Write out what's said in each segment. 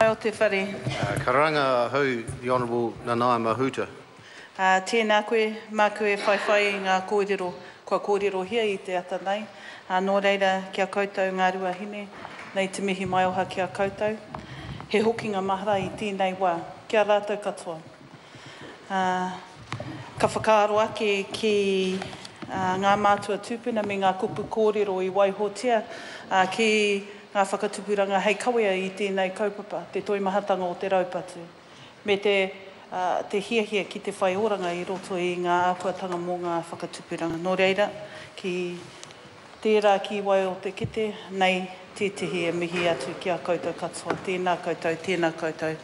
O te whare. Karanga hau, the Honourable Nanaia Mahuta. Tēnā koe, mā koe whaiwhai ngā kōrero, kua kōrero hia I te ata nei. Nō reira kia koutou Ngaruahine, nei te mihi mai oha kia koutou. He hokinga mahara I tēnei wā, kia rātou katoa. Ka whakaaro ake ki ngā mātua tūpuna me ngā kupu kōrero I Waihotia, ki ngā whakatupuranga hei kawea I tēnei kaupapa, te toimahatanga o te raupatu. Me te hiahia ki te whai oranga I roto I ngā ākuatanga mō ngā whakatupuranga. Nō reira, ki tērā ki wai o te kite, nei tētehi e mihi atu ki a koutou katoa. Tēnā koutou, tēnā koutou,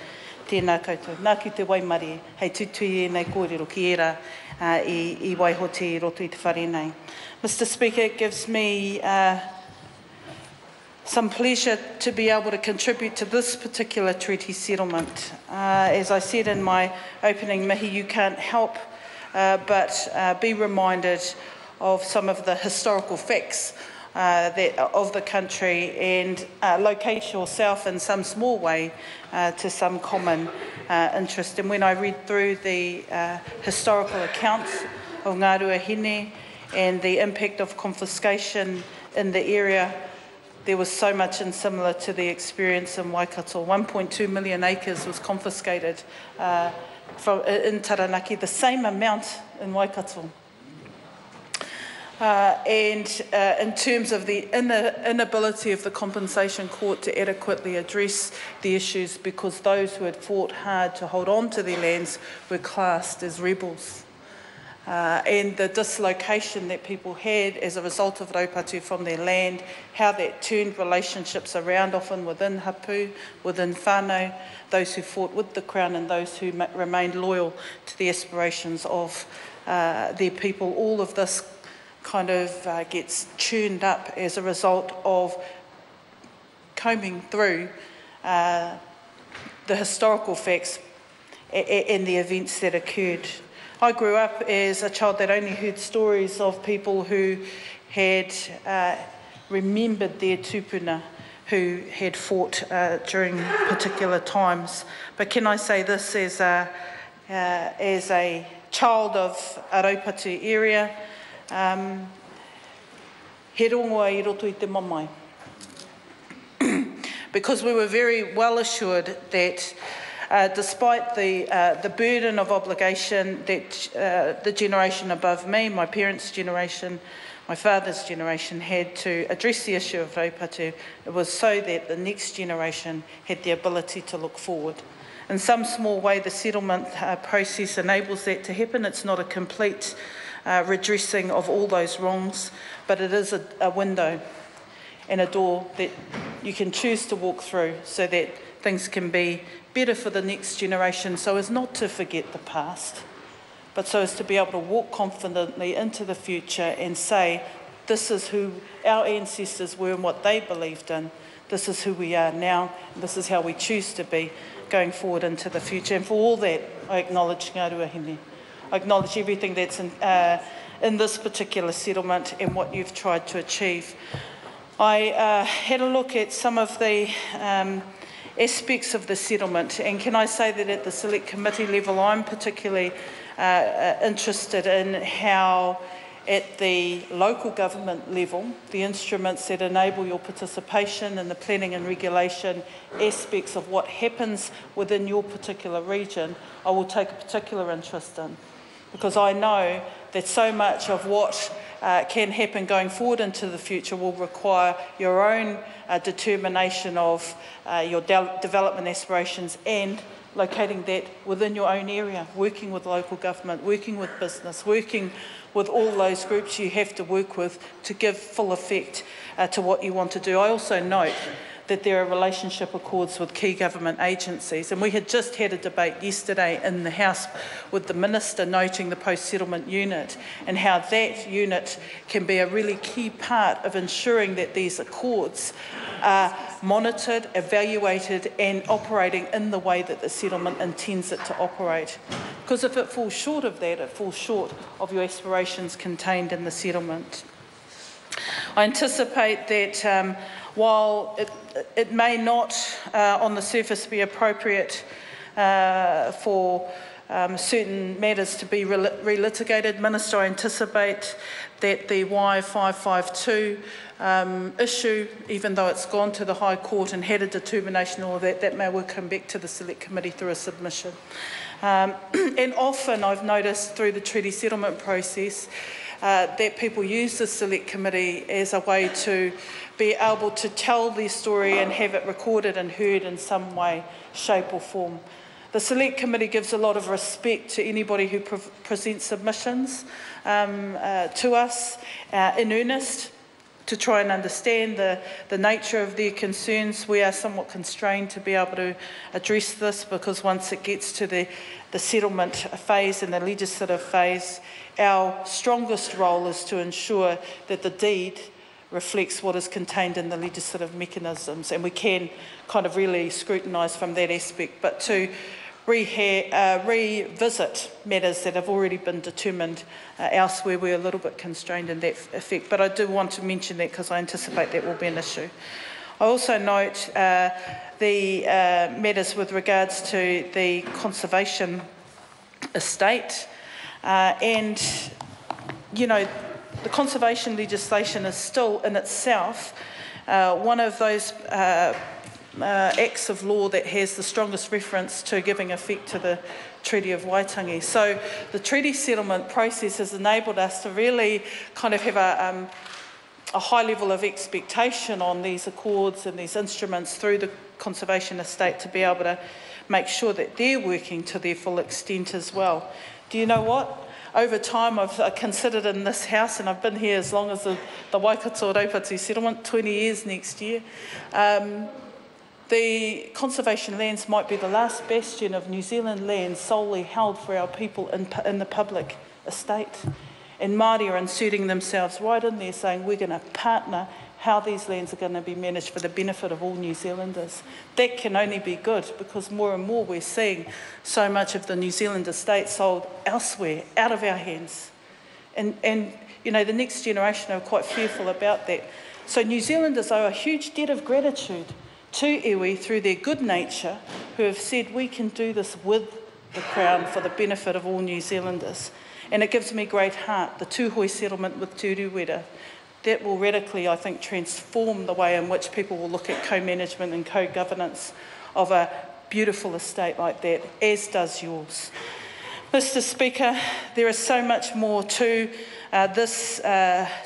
tēnā koutou. Nā ki te waimari, hei tutui e nei kōrero ki era I Waihotia I roto I te whare nei. Mr. Speaker, it gives me some pleasure to be able to contribute to this particular treaty settlement. As I said in my opening mihi, you can't help but be reminded of some of the historical facts of the country and locate yourself in some small way to some common interest. And when I read through the historical accounts of Ngaruahine and the impact of confiscation in the area, there was so much similar to the experience in Waikato. 1.2 million acres was confiscated in Taranaki, the same amount in Waikato. And in terms of the inability of the compensation court to adequately address the issues because those who had fought hard to hold on to their lands were classed as rebels. And the dislocation that people had as a result of raupatu from their land, how that turned relationships around, often within hapu, within whānau, those who fought with the Crown and those who remained loyal to the aspirations of their people. All of this kind of gets churned up as a result of combing through the historical facts and the events that occurred. I grew up as a child that only heard stories of people who had remembered their tūpuna who had fought during particular times. But can I say this as a child of a raupatu area, he rongoa I roto I te mamai. Because we were very well assured that despite the burden of obligation that the generation above me, my parents' generation, my father's generation, had to address the issue of raupatu, it was so that the next generation had the ability to look forward. In some small way, the settlement process enables that to happen. It's not a complete redressing of all those wrongs, but it is a window and a door that you can choose to walk through so that things can be better for the next generation, so as not to forget the past, but so as to be able to walk confidently into the future and say, this is who our ancestors were and what they believed in. This is who we are now, and this is how we choose to be going forward into the future. And for all that, I acknowledge Ngaruahine. I acknowledge everything that's in this particular settlement and what you've tried to achieve. I had a look at some of the aspects of the settlement, and can I say that at the Select Committee level I'm particularly interested in how at the local government level the instruments that enable your participation in the planning and regulation aspects of what happens within your particular region I will take a particular interest in, because I know that so much of what can happen going forward into the future will require your own determination of your development aspirations and locating that within your own area, working with local government, working with business, working with all those groups you have to work with to give full effect to what you want to do. I also note that there are relationship accords with key government agencies. And we had just had a debate yesterday in the House with the Minister noting the post-settlement unit and how that unit can be a really key part of ensuring that these accords are monitored, evaluated and operating in the way that the settlement intends it to operate. Because if it falls short of that, it falls short of your aspirations contained in the settlement. I anticipate that while it may not on the surface be appropriate for certain matters to be relitigated, Minister, I anticipate that the Y552 issue, even though it's gone to the High Court and had a determination or that may well come back to the Select Committee through a submission. And often I've noticed through the treaty settlement process that people use the Select Committee as a way to be able to tell their story and have it recorded and heard in some way, shape or form. The Select Committee gives a lot of respect to anybody who presents submissions to us in earnest to try and understand the nature of their concerns. We are somewhat constrained to be able to address this because once it gets to the settlement phase and the legislative phase, our strongest role is to ensure that the deed reflects what is contained in the legislative mechanisms, and we can kind of really scrutinise from that aspect. But to revisit matters that have already been determined elsewhere, we're a little bit constrained in that effect. But I do want to mention that because I anticipate that will be an issue. I also note the matters with regards to the conservation estate and, you know, the conservation legislation is still in itself one of those acts of law that has the strongest reference to giving effect to the Treaty of Waitangi. So the treaty settlement process has enabled us to really kind of have a high level of expectation on these accords and these instruments through the conservation estate to be able to make sure that they're working to their full extent as well. Do you know what? Over time, I've considered in this House, and I've been here as long as the Waikato Raupati settlement, 20 years next year, the conservation lands might be the last bastion of New Zealand land solely held for our people in the public estate. And Māori are inserting themselves right in there saying we're going to partner how these lands are going to be managed for the benefit of all New Zealanders. That can only be good because more and more we're seeing so much of the New Zealand estate sold elsewhere, out of our hands. And you know, the next generation are quite fearful about that. So New Zealanders owe a huge debt of gratitude to iwi through their good nature, who have said we can do this with the Crown for the benefit of all New Zealanders. And it gives me great heart, the Tūhoi settlement with Te Uruwera. That will radically, I think, transform the way in which people will look at co-management and co-governance of a beautiful estate like that, as does yours. Mr. Speaker, there is so much more to this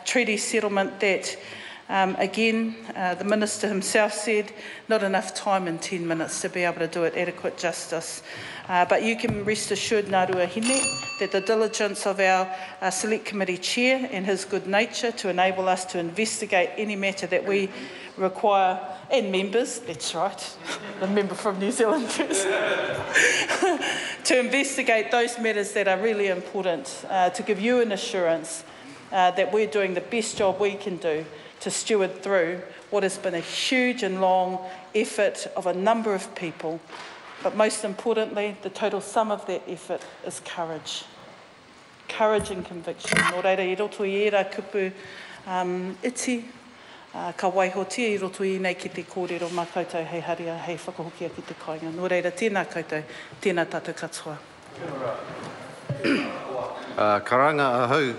treaty settlement that again, the Minister himself said not enough time in 10 minutes to be able to do it adequate justice. But you can rest assured, Ngaruahine, that the diligence of our Select Committee Chair and his good nature to enable us to investigate any matter that we require, and members, that's right, the member from New Zealand first, to investigate those matters that are really important, to give you an assurance that we're doing the best job we can do to steward through what has been a huge and long effort of a number of people. But most importantly, the total sum of that effort is courage. Courage and conviction. Nō reira, I roto I era kupu iti, ka waihotia I roto I nei ki te kōrero mā koutou hei haria, hei whakahokia ki te kāinga. Nō reira, tēnā koutou, tēnā tātou katoa. Karanga ahau.